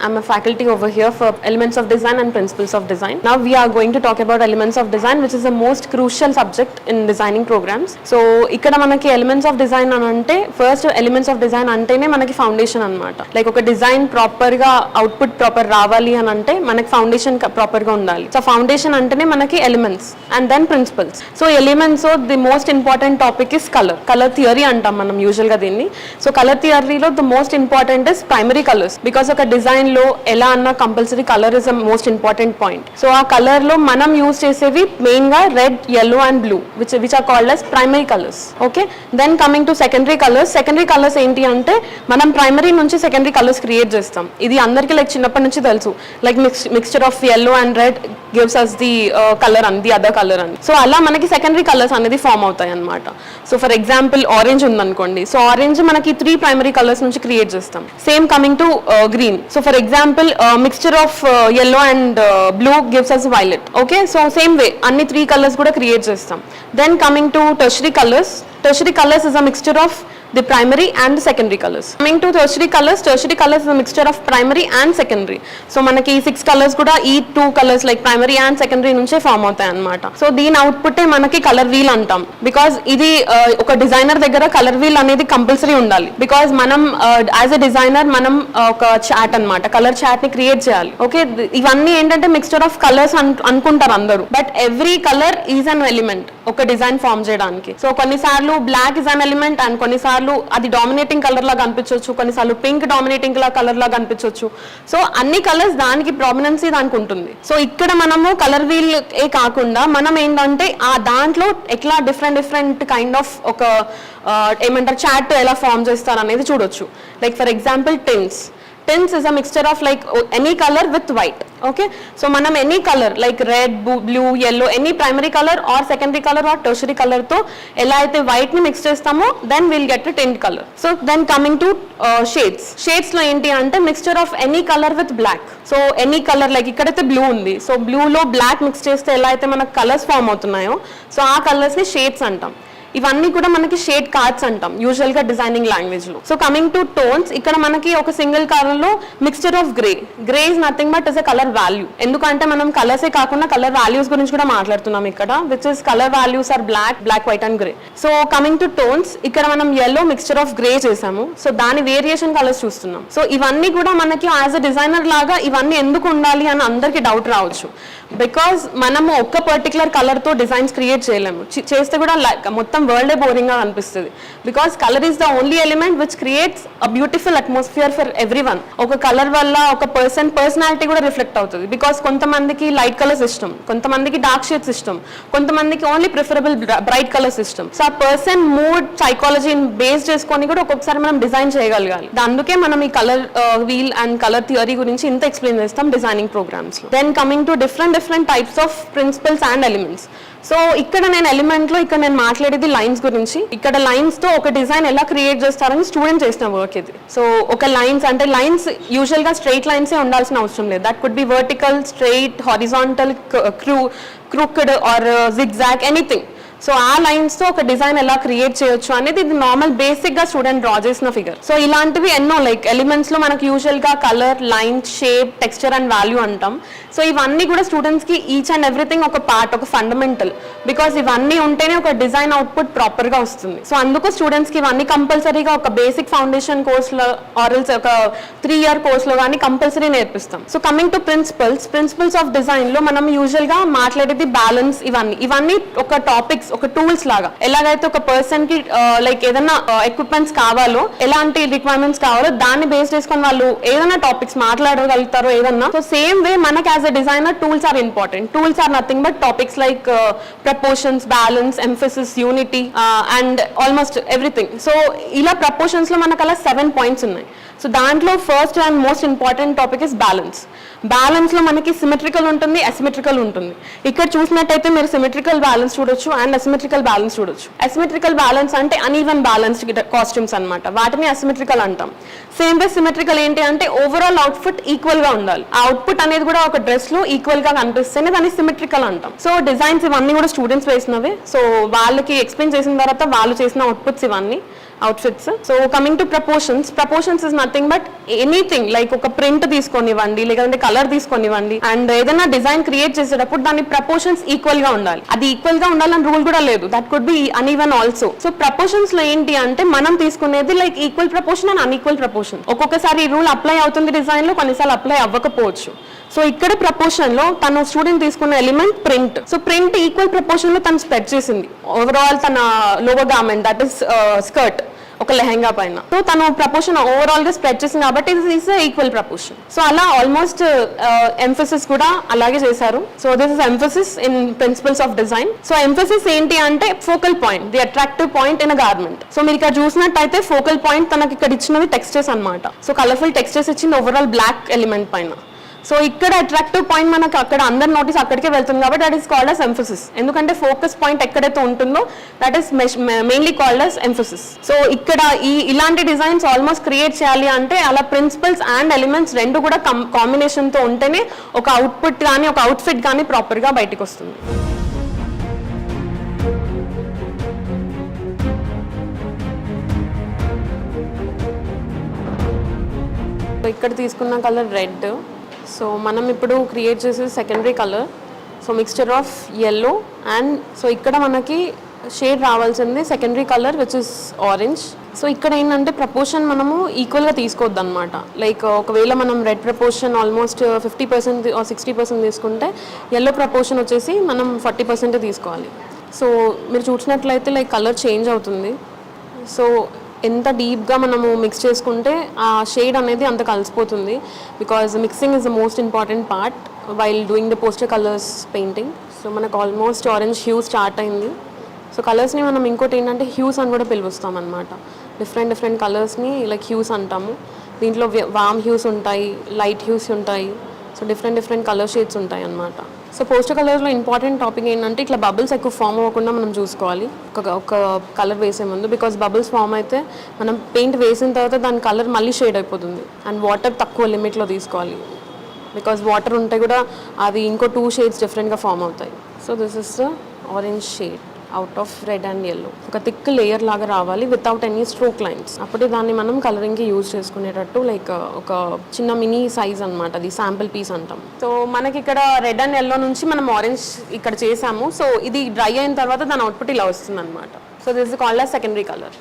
I'm a faculty over here for Elements of Design and Principles of Design. Now we are going to talk about Elements of Design, which is the most crucial subject in designing programs. So ikkada manaki Elements of Design anante first Elements of Design antene manaki foundation anamata. Like oka design proper ga output proper ravali anante manaki foundation proper ga undali. So foundation antene manaki elements and then principles. So elements, so the most important topic is color. Color theory antam manam usual ga dinni. So color theory lo the most important is primary colors, because oka design lo ela anna compulsory color is the most important point. So aa color lo manam use chesevi main ga red, yellow and blue, which are called as primary colors. Okay, then coming to secondary colors. Secondary colors enti ante manam primary nunchi secondary colors create chestam. Idi andarki like chinnappa nunchi telusu, like mixture of yellow and red gives us the color and the other color and so ala manaki secondary colors anedi form avutayi annamata. So for example orange undanukondi, so orange manaki 3 primary colors nunchi create chestam. Same coming to green. So for example mixture of yellow and blue gives us violet. Okay, so same way anni 3 colors kuda create chestam. Then coming to tertiary colors. Tertiary colors is a mixture of the primary and the secondary colors. Coming to tertiary colors is a mixture of primary and secondary. So manaki 6 colors kuda ee 2 colors like primary and secondary nunche form avutayi annamata. So deen output e manaki color wheel antam, because idi oka designer daggara color wheel anedi compulsory undali, because manam as a designer manam oka chart annamata, color chart ni create cheyali. Okay, ivanni entante mixture of colors anukuntaru andaru, but every color is an element oka design form cheyadaniki. So konni saarlu black is an element and konni saarlu అది dominating colour లాగా అనిపించవచ్చు, కొన్నిసార్లు pink dominating colour లాగా అనిపించవచ్చు. So అన్ని colours దానికి ప్రామినెన్సీ దానికి ఉంటుంది. సో ఇక్కడ మనము కలర్ వీల్ ఏ కాకుండా మనం ఏంటంటే ఆ దాంట్లో ఎట్లా డిఫరెంట్ కైండ్ ఆఫ్ ఒక ఏమంటారు చార్ట్ ఎలా ఫామ్ చేస్తారు అనేది చూడొచ్చు. Like for example tints is a mixture of like any color with white. Okay, so manam any color like red, blue, yellow, any primary color or secondary color or tertiary color to ela aithe white ni mix chestamo, then we'll get a tint color. So then coming to shades lo enti ante mixture of any color with black. So any color like ikkadaithe blue undi, so blue lo black mix cheste ela aithe manaku colors form avutunnayo, so aa colors ni shades antam. ఇవన్నీ కూడా మనకి shade cards అంటాం usual గా designing language లో. So coming to tones, ఇక్కడ మనకి ఒక single colour లో mixture of grey is nothing but is a colour value. ఎందుకంటే మనం కలర్సే కాకుండా కలర్ వాల్యూస్ గురించి కూడా మాట్లాడుతున్నాం ఇక్కడ, which is colour values are black, white and grey. So coming to tones, ఇక్కడ మనం yellow మిక్స్చర్ ఆఫ్ గ్రే చేసాము, సో దాని వేరియేషన్ కలర్స్ చూస్తున్నాం. సో ఇవన్నీ కూడా మనకి యాజ్ అ డిజైనర్ లాగా ఇవన్నీ ఎందుకు ఉండాలి అని అందరికి డౌట్ రావచ్చు, బికాస్ మనము ఒక్క పర్టికులర్ కలర్ తో డిజైన్స్ క్రియేట్ చేయలేము, చేస్తే కూడా మొత్తం వరల్డ్ బోరింగ్ గా అనిపిస్తుంది. Because colour is the only element which creates a beautiful atmosphere for everyone. ఒక కలర్ వల్ల ఒక పర్సనాలిటీ కూడా రిఫ్లెక్ట్ అవుతుంది. బికాస్ కొంతమందికి లైట్ కలర్స్ ఇష్టం, కొంతమందికి డార్క్ షేడ్స్ ఇష్టం, కొంతమందికి ఓన్లీ ప్రిఫరబుల్ బ్రైట్ కలర్స్ ఇష్టం. సో ఆ పర్సన్ మూడ్, సైకాలజీ బేస్ చేసుకొని కూడా ఒక్కొక్కసారి మనం డిజైన్ చేయగలగాలి. అందుకే మనం ఈ colour wheel and colour theory గురించి ఇంత ఎక్స్ప్లెయిన్ చేస్తాం డిజైనింగ్ ప్రోగ్రామ్స్ లో. Then coming to different types of principles and elements. So ఇక్కడ నేను ఎలిమెంట్ లో ఇక్కడ నేను మాట్లాడేది లైన్స్ గురించి. ఇక్కడ లైన్స్ తో ఒక డిజైన్ ఎలా క్రియేట్ చేస్తారని స్టూడెంట్ చేసిన వర్క్ ఇది. సో ఒక లైన్స్ అంటే లైన్స్ యూజువల్ గా స్ట్రైట్ లైన్స్ ఉండాల్సిన అవసరం లేదు. That could be vertical, straight, horizontal, crooked or zigzag, anything. So ఆ లైన్స్ తో ఒక డిజైన్ ఎలా క్రియేట్ చేయొచ్చు అనేది ఇది నార్మల్ బేసిక్ గా స్టూడెంట్ డ్రా చేసిన ఫిగర్. సో ఇలాంటివి ఎన్నో లైక్ ఎలిమెంట్స్ లో మనకు యూజువల్ గా colour, line, shape, texture and value అంటాం. సో ఇవన్నీ కూడా స్టూడెంట్స్ కి ఈచ్ అండ్ ఎవ్రీథింగ్ ఒక పార్ట్, ఒక ఫండమెంటల్, బికాస్ ఇవన్నీ ఉంటేనే ఒక డిజైన్ అవుట్పుట్ ప్రాపర్ గా వస్తుంది. సో అందుకు స్టూడెంట్స్ కి ఇవన్నీ కంపల్సరీగా ఒక బేసిక్ ఫౌండేషన్ కోర్స్ లో ఆర్ఎల్స్ ఒక 3 year కోర్స్ లో కానీ కంపల్సరీ నేర్పిస్తాం. So coming to principles of design లో మనం యూజువల్ గా మాట్లాడేది బ్యాలెన్స్. ఇవన్నీ ఒక టాపిక్స్, ఒక టూల్స్ లాగా. ఎలాగైతే ఒక పర్సన్ కి లైక్ ఏదైనా ఎక్విప్మెంట్స్ కావాలో, ఎలాంటి రిక్వైర్మెంట్స్ కావాలో దాన్ని బేస్ చేసుకొని వాళ్ళు ఏదైనా టాపిక్స్ మాట్లాడగలుగుతారో ఏదన్నా. సో సేమ్ వే మనకి as a designer tools are important. Tools are nothing but topics like proportions, balance, emphasis, unity and almost everything. So ఇలా ప్రపోర్షన్స్ లో మనకు అలా 7 points ఉన్నాయి. సో దాంట్లో first and most important topic is balance. Balance లో మనకి symmetrical ఉంటుంది, asymmetrical ఉంటుంది. ఇక్కడ చూసినట్టయితే మీరు సిమెట్రికల్ బ్యాలెన్స్ చూడొచ్చు అండ్ అసిమెట్రికల్ బ్యాలెన్స్ చూడొచ్చు. అసిమెట్రికల్ బ్యాలెన్స్ అంటే అన్ఈవెన్ బ్యాలెన్స్డ్ కాస్ట్యూమ్స్ అన్నమాట, వాటిని అసిమెట్రికల్ అంటాం. సేమ్ వే సిమెట్రికల్ ఏంటి అంటే ఓవరాల్ అవుట్పుట్ ఈక్వల్ గా ఉండాలి. ఆ అవుట్పుట్ అనేది కూడా ఒక డ్రెస్ లో ఈక్వల్ గా కనిపిస్తేనే దాన్ని సిమెట్రికల్ అంటాం. సో డిజైన్స్ ఇవన్నీ కూడా స్టూడెంట్స్ వేసినవే. సో వాళ్ళకి ఎక్స్ప్లెయిన్ చేసిన తర్వాత వాళ్ళు చేసిన అవుట్పుట్స్ ఇవన్నీ. Outfits. So coming to proportions is nothing but anything like ఒక ప్రింట్ తీసుకొనివ్వండి, లేదంటే కలర్ తీసుకొనివ్వండి, అండ్ ఏదైనా డిజైన్ క్రియేట్ చేసేటప్పుడు దాని ప్రపోర్షన్స్ ఈక్వల్ గా ఉండాలి. అది ఈక్వల్ గా ఉండాలని రూల్ కూడా లేదు, that could B uneven also. So proportions లో ఏంటి అంటే మనం తీసుకునేది like equal proportion and unequal proportion. ఒక్కొక్కసారి ఈ రూల్ అప్లై అవుతుంది డిజైన్ లో, కొన్నిసార్లు అప్లై అవ్వకపోవచ్చు. సో ఇక్కడ ప్రపోర్షన్ లో తను స్టూడెంట్ తీసుకున్న element print. So print equal proportion లో తను స్ప్రెడ్ చేసింది ఓవరాల్ తన lower garment, that is skirt, ఒక లెహంగా పైన. సో తను ప్రపోర్షన్ ఓవరాల్ గా స్ప్రెడ్ చేసింది కాబట్టి it is equal proportion. So అలా ఆల్మోస్ట్ ఎంఫసిస్ కూడా అలాగే చేశారు. So this is emphasis in principles of design. So emphasis ఏంటి అంటే focal point, the attractive point in a garment. So మీరు ఇక్కడ చూసినట్టయితే ఫోకల్ పాయింట్ తనకి ఇక్కడ ఇచ్చినవి టెక్స్చర్స్ అన్నమాట. సో కలర్ఫుల్ టెక్స్చర్స్ ఇచ్చింది ఓవరాల్ బ్లాక్ ఎలిమెంట్ పైన. సో ఇక్కడ అట్రాక్టివ్ పాయింట్ మనకు అక్కడ అందరి నోటీస్ అక్కడికే వెళ్తుంది కాబట్టి that is called as emphasis. ఎందుకంటే ఫోకస్ పాయింట్ ఎక్కడైతే ఉంటుందో that is mainly called as emphasis. So ఇక్కడ ఇలాంటి డిజైన్స్ ఆల్మోస్ట్ క్రియేట్ చేయాలి అంటే అలా ప్రిన్సిపల్స్ అండ్ ఎలిమెంట్స్ రెండు కూడా కాంబినేషన్తో ఉంటేనే ఒక అవుట్పుట్ కానీ ఒక అవుట్ఫిట్ కానీ ప్రాపర్గా బయటకు వస్తుంది. ఇక్కడ తీసుకున్న కలర్ రెడ్. సో మనం ఇప్పుడు క్రియేట్ చేసే secondary colour, so mixture of yellow and so ఇక్కడ మనకి షేడ్ రావాల్సింది secondary colour which is orange. So ఇక్కడ ఏంటంటే ప్రపోర్షన్ మనము ఈక్వల్గా తీసుకోవద్దు అనమాట. లైక్ ఒకవేళ మనం రెడ్ ప్రపోర్షన్ ఆల్మోస్ట్ 50% ఆర్ 60% తీసుకుంటే yellow ప్రపోర్షన్ వచ్చేసి మనం 40% తీసుకోవాలి. సో మీరు చూసినట్లయితే లైక్ కలర్ చేంజ్ అవుతుంది. సో ఎంత డీప్గా మనము మిక్స్ చేసుకుంటే ఆ షేడ్ అనేది అంత కలిసిపోతుంది. Because mixing is the most important part while doing the poster colours painting. So మనకు ఆల్మోస్ట్ ఆరెంజ్ హ్యూ స్టార్ట్ అయింది. సో కలర్స్ని మనం ఇంకోటి ఏంటంటే హ్యూస్ అని కూడా పిలుస్తాం అనమాట. డిఫరెంట్ కలర్స్ని లైక్ హ్యూస్ అంటాము. దీంట్లో వామ్ హ్యూస్ ఉంటాయి, లైట్ హ్యూస్ ఉంటాయి. సో డిఫరెంట్ కలర్ షేడ్స్ ఉంటాయి అన్నమాట. సో పోస్టర్ కలర్స్లో ఇంపార్టెంట్ టాపిక్ ఏంటంటే ఇట్లా బబుల్స్ ఎక్కువ ఫామ్ అవ్వకుండా మనం చూసుకోవాలి ఒక కలర్ వేసే ముందు. బికాజ్ బబుల్స్ ఫామ్ అయితే మనం పెయింట్ వేసిన తర్వాత దాని కలర్ మళ్ళీ షేడ్ అయిపోతుంది. అండ్ వాటర్ తక్కువ లిమిట్లో తీసుకోవాలి, బికాజ్ వాటర్ ఉంటే కూడా అది ఇంకో 2 షేడ్స్ డిఫరెంట్గా ఫామ్ అవుతాయి. So this is the orange shade out of red and yellow. ఒక థిక్ లేయర్ లాగా రావాలి వితౌట్ ఎనీ స్ట్రోక్ లైన్స్. అప్పుడే దాన్ని మనం కలరింగ్కి యూజ్ చేసుకునేటట్టు లైక్ ఒక చిన్న మినీ సైజ్ అనమాట, అది శాంపిల్ పీస్ అంటాం. సో మనకి ఇక్కడ రెడ్ అండ్ yellow నుంచి మనం ఆరెంజ్ ఇక్కడ చేసాము. సో ఇది డ్రై అయిన తర్వాత దాని అవుట్పుట్ ఇలా వస్తుంది అనమాట. So this is called as secondary colour.